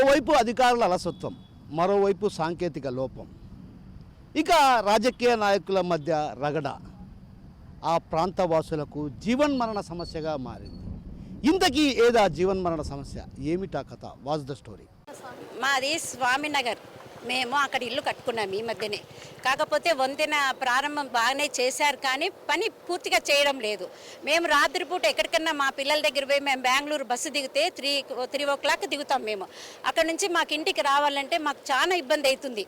ఓవైపు అధికారుల అలసత్వం, మరోవైపు సాంకేతిక లోపం, ఇక రాజకీయ నాయకుల మధ్య రగడ ఆ ప్రాంతవాసులకు జీవన్మరణ సమస్యగా మారింది. ఇంతకీ ఏదా జీవన్మరణ సమస్య, ఏమిటా కథ? Was the story. మాది స్వామినగర్. మేము అక్కడ ఇల్లు కట్టుకున్నాం ఈ మధ్యనే. కాకపోతే వంతెన ప్రారంభం బాగానే చేశారు, కానీ పని పూర్తిగా చేయడం లేదు. మేము రాత్రిపూట ఎక్కడికన్నా మా పిల్లల దగ్గర పోయి మేము బెంగళూరు బస్సు దిగితే 3 దిగుతాం. మేము అక్కడ నుంచి మాకు ఇంటికి రావాలంటే మాకు చాలా ఇబ్బంది అవుతుంది.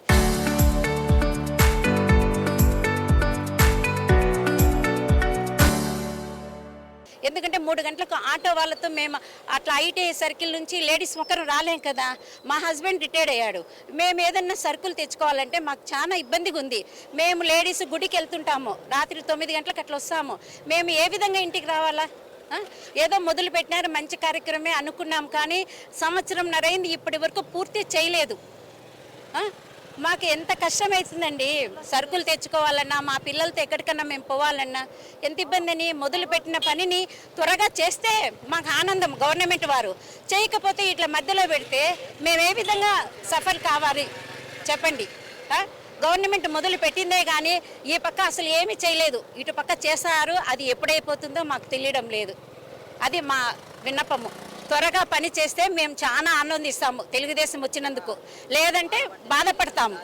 ఎందుకంటే 3 గంటలకు ఆటో వాళ్ళతో మేము అట్లా ఐటీ సర్కిల్ నుంచి లేడీస్ ఒకరు రాలేం కదా. మా హస్బెండ్ రిటైర్డ్ అయ్యాడు. మేము ఏదన్నా సరుకులు తెచ్చుకోవాలంటే మాకు చాలా ఇబ్బందిగా ఉంది. మేము లేడీస్ గుడికి వెళ్తుంటాము, రాత్రి 9 గంటలకు అట్లా వస్తాము. మేము ఏ విధంగా ఇంటికి రావాలా? ఏదో మొదలు పెట్టినారు, మంచి కార్యక్రమే అనుకున్నాం, కానీ సంవత్సరంన్నర అయింది, ఇప్పటి వరకు పూర్తి చేయలేదు. మాకు ఎంత కష్టమవుతుందండి సరుకులు తెచ్చుకోవాలన్నా, మా పిల్లలతో ఎక్కడికన్నా మేము పోవాలన్నా ఎంత ఇబ్బంది అని. మొదలు పెట్టిన పనిని త్వరగా చేస్తే మాకు ఆనందం. గవర్నమెంట్ వారు చేయకపోతే ఇట్లా మధ్యలో పెడితే మేము ఏ విధంగా సఫర్ కావాలి చెప్పండి. గవర్నమెంట్ మొదలు పెట్టిందే కానీ ఈ పక్క అసలు ఏమీ చేయలేదు. ఇటు పక్క చేశారు, అది ఎప్పుడైపోతుందో మాకు తెలియడం లేదు. అది మా విన్నపము. త్వరగా పని చేస్తే మేము చాలా ఆనందిస్తాము తెలుగుదేశం వచ్చినందుకు, లేదంటే బాధపడతాము.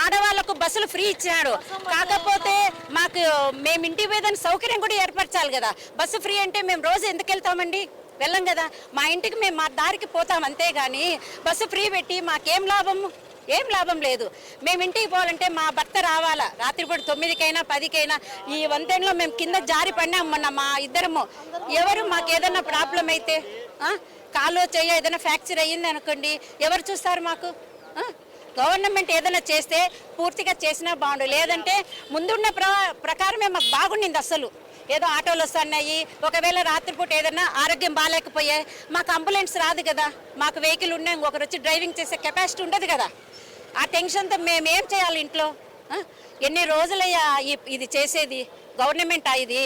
ఆడవాళ్లకు బస్సులు ఫ్రీ ఇచ్చినాడు, కాకపోతే మాకు మేము ఇంటికి పోయేదానికి సౌకర్యం కూడా ఏర్పరచాలి కదా. బస్సు ఫ్రీ అంటే మేము రోజు ఎందుకు వెళ్తామండి? వెళ్ళం కదా. మా ఇంటికి మేము మా దారికి పోతాం అంతేగాని బస్సు ఫ్రీ పెట్టి మాకేం లాభము? ఏం లాభం లేదు. మేము ఇంటికి పోవాలంటే మా భర్త రావాలా, రాత్రిపూట 9కైనా 10కైనా. ఈ వంతెనలో మేము కింద జారి పడినాం మొన్న మా ఇద్దరము. ఎవరు మాకు ఏదైనా ప్రాబ్లం అయితే కాలు చెయ్య ఏదైనా ఫ్రాక్చర్ అయ్యింది అనుకోండి, ఎవరు చూస్తారు మాకు? గవర్నమెంట్ ఏదైనా చేస్తే పూర్తిగా చేసినా బాగుండు, లేదంటే ముందున్న ప్రకారమే మాకు బాగుండింది. అసలు ఏదో ఆటోలు వస్తున్నాయి, ఒకవేళ రాత్రిపూట ఏదైనా ఆరోగ్యం బాగాలేకపోయే మాకు అంబులెన్స్ రాదు కదా. మాకు వెహికల్ ఉన్నాయి, ఒకరు వచ్చి డ్రైవింగ్ చేసే కెపాసిటీ ఉండదు కదా. ఆ టెన్షన్తో మేమేం చేయాలి ఇంట్లో? ఎన్ని రోజులయ్యా ఇది చేసేది గవర్నమెంట్ ఇది?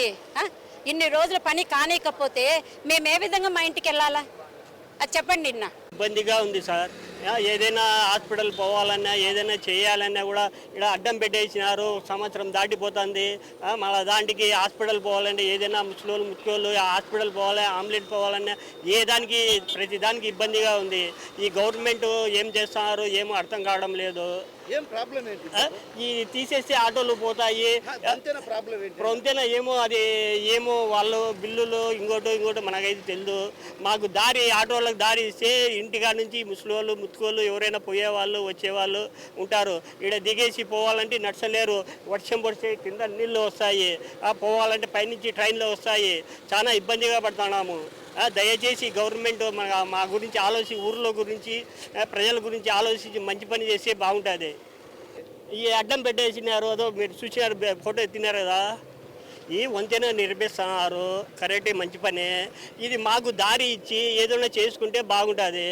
ఇన్ని రోజుల పని కానికపోతే మేము ఏ విధంగా మా ఇంటికి వెళ్ళాలా? అది చెప్పండి. ఇబ్బందిగా ఉంది సార్. ఏదైనా హాస్పిటల్ పోవాలన్నా ఏదైనా చేయాలన్నా కూడా ఇక్కడ అడ్డం పెట్టేసినారు. సంవత్సరం దాటిపోతుంది. మళ్ళీ దానికి హాస్పిటల్ పోవాలంటే ఏదైనా ముచ్చుకోళ్ళు హాస్పిటల్ పోవాలి, ఆంబులెన్స్ పోవాలన్నా దానికి ప్రతి దానికి ఇబ్బందిగా ఉంది. ఈ గవర్నమెంట్ ఏం చేస్తున్నారు ఏమో అర్థం కావడం లేదు. ఏం ప్రాబ్లం ఏంటి? ఈ తీసేస్తే ఆటోలు పోతాయి. అంతేనా ఏమో అది ఏమో వాళ్ళు బిల్లులు ఇంకోటి మనకైతే తెలియదు. మాకు దారి ఆటోలకు దారి ఇస్తే ఇంటికాడ నుంచి ముసలోళ్ళు ముత్తుకోళ్ళు ఎవరైనా పోయేవాళ్ళు వచ్చేవాళ్ళు ఉంటారు. ఇక్కడ దిగేసి పోవాలంటే నడచలేరు. వర్షం పడితే కింద నీళ్ళు వస్తాయి, పోవాలంటే పైనుంచి ట్రైన్లో వస్తాయి. చాలా ఇబ్బందిగా పడుతున్నాము. దయచేసి గవర్నమెంట్ మా గురించి ఆలోచించి, ఊర్లో గురించి ప్రజల గురించి ఆలోచించి మంచి పని చేస్తే బాగుంటుంది. ఈ అడ్డం పెట్టేసినారు, అదో మీరు చూసినారు, ఫోటో ఎత్తినారు కదా. ఈ వంతెన నిర్మిస్తున్నారు, కరెక్టే, మంచి పనే. ఇది మాకు దారి ఇచ్చి ఏదైనా చేసుకుంటే బాగుంటుంది.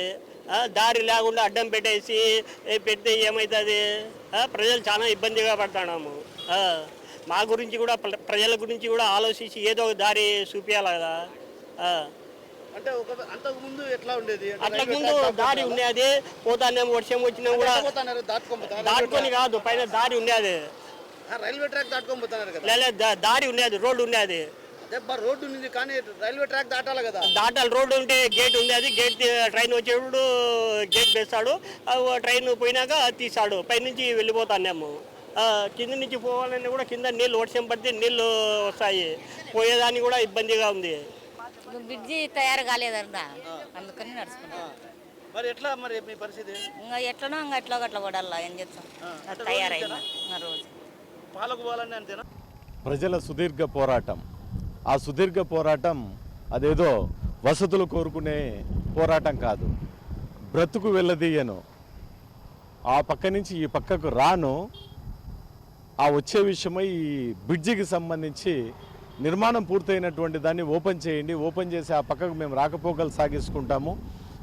దారి లేకుండా అడ్డం పెట్టేసి పెడితే ఏమవుతుంది? ప్రజలు చాలా ఇబ్బందిగా పడుతున్నాము. మా గురించి కూడా ప్రజల గురించి కూడా ఆలోచించి ఏదో ఒక దారి చూపించాలి కదా. అంటే అంతకుముందు ఎట్లా ఉండేది? అంతకుముందు దారి ఉండేది, పోతానేమో వర్షం వచ్చినా కూడా దాటుకొని కాదు, పైన దారి ఉండేది. రైల్వే ట్రాక్ దాటుకొని పోతున్నారు కదా? లేదా దారి ఉండేది, రోడ్డు ఉండేది. రోడ్డు ఉంది కానీ రైల్వే ట్రాక్ దాటాలి కదా. దాటాలి, రోడ్డు ఉంటే గేట్ ఉండేది. గేట్ ట్రైన్ వచ్చేప్పుడు గేట్ వేస్తాడు, ట్రైన్ పోయినాక తీస్తాడు. పైనుంచి వెళ్ళిపోతానేమో. కింద నుంచి పోవాలని కూడా కింద నీళ్ళు, వర్షం పడితే నీళ్ళు వస్తాయి, పోయేదానికి కూడా ఇబ్బందిగా ఉంది. బ్రిడ్జి తయారు కాలేదంట, అందుకని నడుచుకున్నాం. మరి ఎట్లా మరి మీ పరిస్థితి? ఇంకా ఎట్లనో ఇంకా ఎట్లా గట్లా పడాలా, ఏం చేస్తాం? తయారైందా రోజు పాలకు పోవాలని అంతేనా? ప్రజల సుదీర్ఘ పోరాటం. ఆ సుదీర్ఘ పోరాటం అదేదో వసతులు కోరుకునే పోరాటం కాదు. బ్రతుకు వెళ్ళదీయను, ఆ పక్క నుంచి ఈ పక్కకు రాను, ఆ వచ్చే విషయమై ఈ బ్రిడ్జికి సంబంధించి నిర్మాణం పూర్తయినటువంటి దాన్ని ఓపెన్ చేయండి, ఓపెన్ చేసి ఆ పక్కకు మేము రాకపోకలు సాగించుకుంటాము.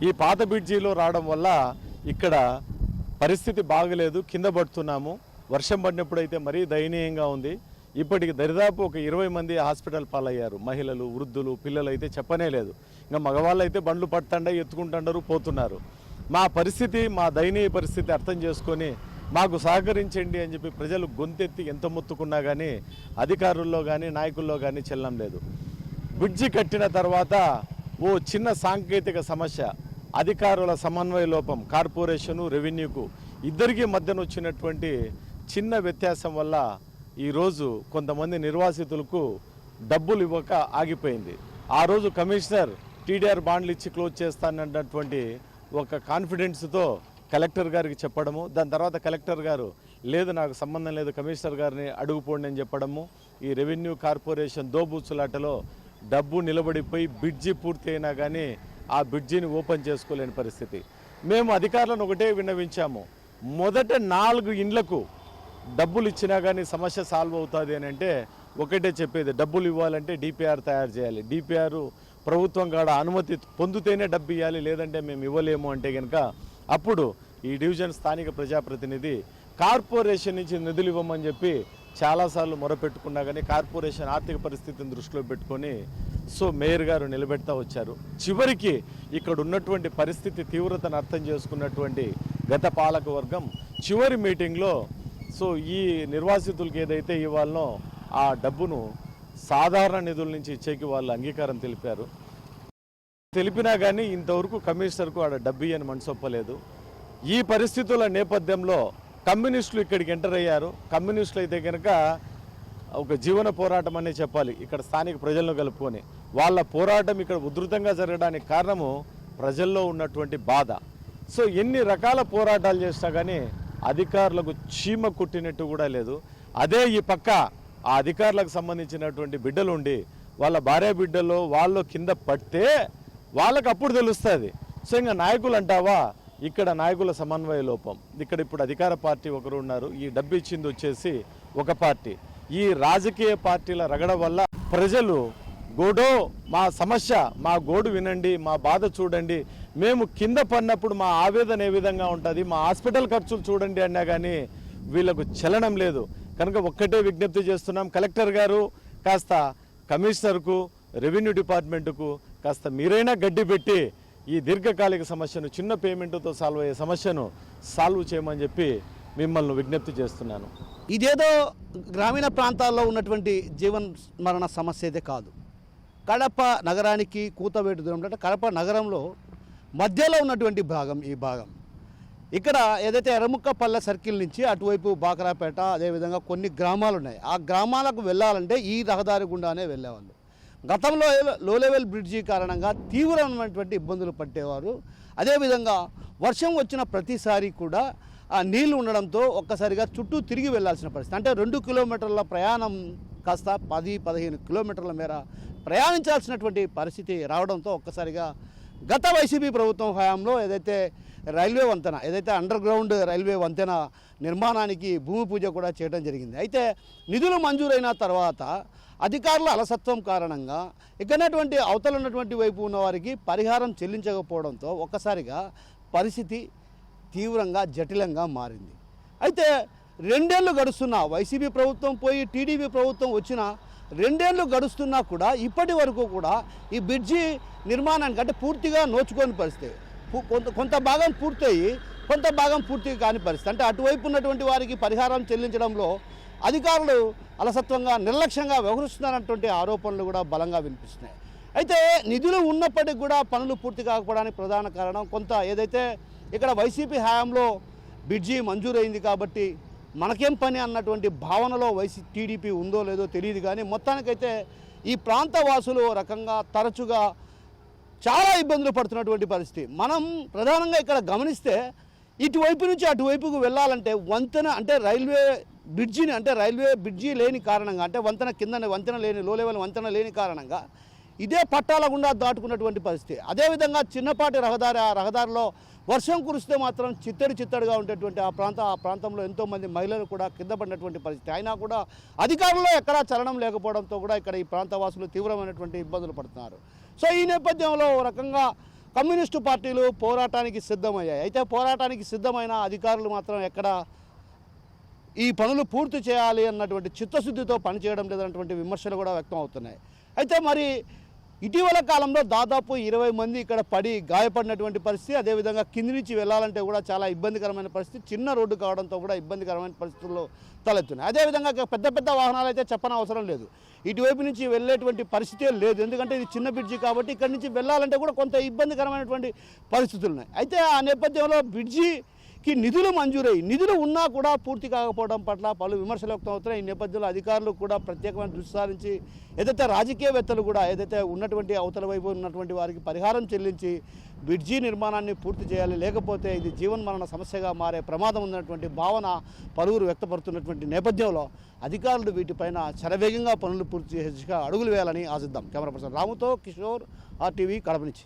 ఈ పాత బ్రిడ్జిలో రావడం వల్ల ఇక్కడ పరిస్థితి బాగలేదు, కింద పడుతున్నాము. వర్షం పడినప్పుడైతే మరీ దయనీయంగా ఉంది. ఇప్పటికి దరిదాపు ఒక 20 మంది హాస్పిటల్ పాలయ్యారు. మహిళలు, వృద్ధులు, పిల్లలు అయితే చెప్పనే లేదు. ఇంకా మగవాళ్ళు అయితే బండ్లు పడుతుండ ఎత్తుకుంటుండరు, పోతున్నారు. మా పరిస్థితి, మా దయనీయ పరిస్థితి అర్థం చేసుకొని మాకు సహకరించండి అని చెప్పి ప్రజలు గొంతెత్తి ఎంత మొత్తుకున్నా కానీ అధికారుల్లో కానీ నాయకుల్లో కానీ చెల్లం లేదు. బ్రిడ్జి కట్టిన తర్వాత ఓ చిన్న సాంకేతిక సమస్య, అధికారుల సమన్వయ లోపం, కార్పొరేషను రెవెన్యూకు ఇద్దరికీ మధ్యన వచ్చినటువంటి చిన్న వ్యత్యాసం వల్ల ఈరోజు కొంతమంది నిర్వాసితులకు డబ్బులు ఇవ్వక ఆగిపోయింది. ఆ రోజు కమిషనర్ టీడీఆర్ బాండ్లు ఇచ్చి క్లోజ్ చేస్తానన్నటువంటి ఒక కాన్ఫిడెన్స్తో కలెక్టర్ గారికి చెప్పడము, దాని తర్వాత కలెక్టర్ గారు లేదు నాకు సంబంధం లేదు కమిషనర్ గారిని అడుగుపోండి అని చెప్పడము, ఈ రెవెన్యూ కార్పొరేషన్ దోబూచులాటలో డబ్బు నిలబడిపోయి బ్రిడ్జి పూర్తి అయినా కానీ ఆ బ్రిడ్జిని ఓపెన్ చేసుకోలేని పరిస్థితి. మేము అధికారులను ఒకటే విన్నవించాము, మొదట 4 ఇండ్లకు డబ్బులు ఇచ్చినా కానీ సమస్య సాల్వ్ అవుతుంది అని అంటే ఒకటే చెప్పేది, డబ్బులు ఇవ్వాలంటే డిపిఆర్ తయారు చేయాలి, డిపిఆర్ ప్రభుత్వం కాడ అనుమతి పొందితేనే డబ్బు ఇవ్వాలి, లేదంటే మేము ఇవ్వలేము అంటే కనుక అప్పుడు ఈ డివిజన్ స్థానిక ప్రజాప్రతినిధి కార్పొరేషన్ నుంచి నిధులు ఇవ్వమని చెప్పి చాలాసార్లు మొరపెట్టుకున్నా కానీ కార్పొరేషన్ ఆర్థిక పరిస్థితిని దృష్టిలో పెట్టుకొని మేయర్ గారు నిలబెడతా వచ్చారు. చివరికి ఇక్కడ ఉన్నటువంటి పరిస్థితి తీవ్రతను అర్థం చేసుకున్నటువంటి గత పాలక వర్గం చివరి మీటింగ్లో ఈ నిర్వాసితులకు ఏదైతే ఇవ్వాలనో ఆ డబ్బును సాధారణ నిధుల నుంచి ఇచ్చేకి వాళ్ళు అంగీకారం తెలిపినా కానీ ఇంతవరకు కమిషనర్కు ఆడ డబ్బు ఇయ్యని మనసొప్పలేదు. ఈ పరిస్థితుల నేపథ్యంలో కమ్యూనిస్టులు ఇక్కడికి ఎంటర్ అయ్యారు. కమ్యూనిస్టులు అయితే కనుక ఒక జీవన పోరాటం అనే చెప్పాలి, ఇక్కడ స్థానిక ప్రజలను కలుపుకొని వాళ్ళ పోరాటం ఇక్కడ ఉధృతంగా జరగడానికి కారణము ప్రజల్లో ఉన్నటువంటి బాధ. ఎన్ని రకాల పోరాటాలు చేసినా కానీ అధికారులకు చీమ కుట్టినట్టు కూడా లేదు. అదే ఈ పక్క ఆ అధికారులకు సంబంధించినటువంటి బిడ్డలు ఉండి వాళ్ళ భార్య బిడ్డలు వాళ్ళు కింద పడితే వాళ్ళకు అప్పుడు తెలుస్తుంది. ఇంకా నాయకులు అంటావా, ఇక్కడ నాయకుల సమన్వయ లోపం. ఇక్కడ ఇప్పుడు అధికార పార్టీ ఒకరు ఉన్నారు, ఈ డబ్బు ఇచ్చింది వచ్చేసి ఒక పార్టీ. ఈ రాజకీయ పార్టీల రగడ వల్ల ప్రజలు గోడో మా సమస్య, మా గోడు వినండి, మా బాధ చూడండి, మేము కింద పడినప్పుడు మా ఆవేదన ఏ విధంగా ఉంటుంది, మా హాస్పిటల్ ఖర్చులు చూడండి అన్నా కానీ వీళ్ళకు చలనం లేదు. కనుక ఒక్కటే విజ్ఞప్తి చేస్తున్నాం, కలెక్టర్ గారు కాస్త కమిషనర్కు రెవెన్యూ డిపార్ట్మెంటుకు కాస్త మీరైనా గడ్డి పెట్టి ఈ దీర్ఘకాలిక సమస్యను చిన్న పేమెంట్తో సాల్వ్ అయ్యే సమస్యను సాల్వ్ చేయమని చెప్పి మిమ్మల్ని విజ్ఞప్తి చేస్తున్నాను. ఇదేదో గ్రామీణ ప్రాంతాల్లో ఉన్నటువంటి జీవన మరణ సమస్య అయితే కాదు. కడప నగరానికి కూతవేటు దూరం అంటే కడప నగరంలో మధ్యలో ఉన్నటువంటి భాగం ఈ భాగం. ఇక్కడ ఏదైతే ఎర్రముక్కపల్లె సర్కిల్ నుంచి అటువైపు బాకరాపేట అదేవిధంగా కొన్ని గ్రామాలు ఉన్నాయి. ఆ గ్రామాలకు వెళ్ళాలంటే ఈ రహదారి గుండానే వెళ్ళేవాళ్ళు. గతంలో లో లెవెల్ బ్రిడ్జి కారణంగా తీవ్రమైనటువంటి ఇబ్బందులు పట్టేవారు. అదేవిధంగా వర్షం వచ్చిన ప్రతిసారి కూడా ఆ నీళ్లు ఉండడంతో ఒక్కసారిగా చుట్టూ తిరిగి వెళ్లాల్సిన పరిస్థితి. అంటే 2 కిలోమీటర్ల ప్రయాణం కాస్త 10-15 కిలోమీటర్ల మేర ప్రయాణించాల్సినటువంటి పరిస్థితి రావడంతో ఒక్కసారిగా గత వైసీపీ ప్రభుత్వం హయాంలో ఏదైతే రైల్వే వంతెన, ఏదైతే అండర్ గ్రౌండ్ రైల్వే వంతెన నిర్మాణానికి భూమి పూజ కూడా చేయడం జరిగింది. అయితే నిధులు మంజూరైన తర్వాత అధికారుల అలసత్వం కారణంగా ఇక్కడటువంటి అవతల ఉన్నటువంటి వైపు ఉన్న వారికి పరిహారం చెల్లించకపోవడంతో ఒక్కసారిగా పరిస్థితి తీవ్రంగా జటిలంగా మారింది. అయితే 2 ఏళ్ళు గడుస్తున్నా, వైసీపీ ప్రభుత్వం పోయి టీడీపీ ప్రభుత్వం వచ్చిన 2 ఏళ్ళు గడుస్తున్నా కూడా ఇప్పటి వరకు కూడా ఈ బ్రిడ్జి నిర్మాణానికి అంటే పూర్తిగా నోచుకోని పరిస్థితి. కొంత భాగం పూర్తయి కొంత భాగం పూర్తిగా కాని పరిస్థితి. అంటే అటువైపు ఉన్నటువంటి వారికి పరిహారం చెల్లించడంలో అధికారులు అలసత్వంగా నిర్లక్ష్యంగా వ్యవహరిస్తున్నారన్నటువంటి ఆరోపణలు కూడా బలంగా వినిపిస్తున్నాయి. అయితే నిధులు ఉన్నప్పటికీ కూడా పనులు పూర్తి కాకపోవడానికి ప్రధాన కారణం కొంత ఏదైతే ఇక్కడ వైసీపీ హయాంలో బ్రిడ్జి మంజూరైంది కాబట్టి మనకేం పని అన్నటువంటి భావనలో టీడీపీ ఉందో లేదో తెలియదు. కానీ మొత్తానికైతే ఈ ప్రాంత వాసులు రకంగా తరచుగా చాలా ఇబ్బందులు పడుతున్నటువంటి పరిస్థితి. మనం ప్రధానంగా ఇక్కడ గమనిస్తే ఇటువైపు నుంచి అటువైపుకు వెళ్ళాలంటే వంతెన అంటే రైల్వే బ్రిడ్జి లేని కారణంగా అంటే వంతెన లేని లో లెవెల్ వంతెన లేని కారణంగా ఇదే పట్టాల గుండా దాటుకున్నటువంటి పరిస్థితి. అదేవిధంగా చిన్నపాటి రహదారి, ఆ రహదారిలో వర్షం కురిస్తే మాత్రం చిత్తడిగా ఉండేటువంటి ఆ ప్రాంతంలో ఎంతోమంది మహిళలు కూడా కింద పడినటువంటి పరిస్థితి. అయినా కూడా అధికారుల్లో ఎక్కడా చలనం లేకపోవడంతో కూడా ఇక్కడ ఈ ప్రాంతవాసులు తీవ్రమైనటువంటి ఇబ్బందులు పడుతున్నారు. ఈ నేపథ్యంలో రకంగా కమ్యూనిస్టు పార్టీలు పోరాటానికి సిద్ధమయ్యాయి. అయితే పోరాటానికి సిద్ధమైన అధికారులు మాత్రం ఎక్కడ ఈ పనులు పూర్తి చేయాలి అన్నటువంటి చిత్తశుద్ధితో పనిచేయడం లేదన్నటువంటి విమర్శలు కూడా వ్యక్తం అవుతున్నాయి. అయితే మరి ఇటీవల కాలంలో దాదాపు 20 మంది ఇక్కడ పడి గాయపడినటువంటి పరిస్థితి, అదేవిధంగా కింది నుంచి వెళ్ళాలంటే కూడా చాలా ఇబ్బందికరమైన పరిస్థితి, చిన్న రోడ్డు కావడంతో కూడా ఇబ్బందికరమైన పరిస్థితుల్లో తలెత్తున్నాయి. అదేవిధంగా పెద్ద పెద్ద వాహనాలు అయితే చెప్పనవసరం లేదు, ఇటువైపు నుంచి వెళ్ళేటువంటి పరిస్థితే లేదు. ఎందుకంటే ఇది చిన్న బ్రిడ్జి కాబట్టి ఇక్కడి నుంచి వెళ్ళాలంటే కూడా కొంత ఇబ్బందికరమైనటువంటి పరిస్థితులు ఉన్నాయి. అయితే ఆ నేపథ్యంలో బ్రిడ్జికి నిధులు మంజూరై నిధులు ఉన్నా కూడా పూర్తి కాకపోవడం పట్ల పలు విమర్శలు వ్యక్తమవుతున్నాయి. ఈ నేపథ్యంలో అధికారులు కూడా ప్రత్యేకమైన దృష్టి సారించి ఏదైతే రాజకీయవేత్తలు కూడా ఏదైతే ఉన్నటువంటి అవతల వైపు ఉన్నటువంటి వారికి పరిహారం చెల్లించి బ్రిడ్జి నిర్మాణాన్ని పూర్తి చేయాలి, లేకపోతే ఇది జీవన్మరణ సమస్యగా మారే ప్రమాదం ఉన్నటువంటి భావన పలువురు వ్యక్తపడుతున్నటువంటి నేపథ్యంలో అధికారులు వీటిపైన శరవేగంగా పనులు పూర్తి చేసేగా అడుగులు వేయాలని ఆశిద్దాం. కెమెరా పర్సన్ రాముతో కిషోర్, RTV కడప నుంచి.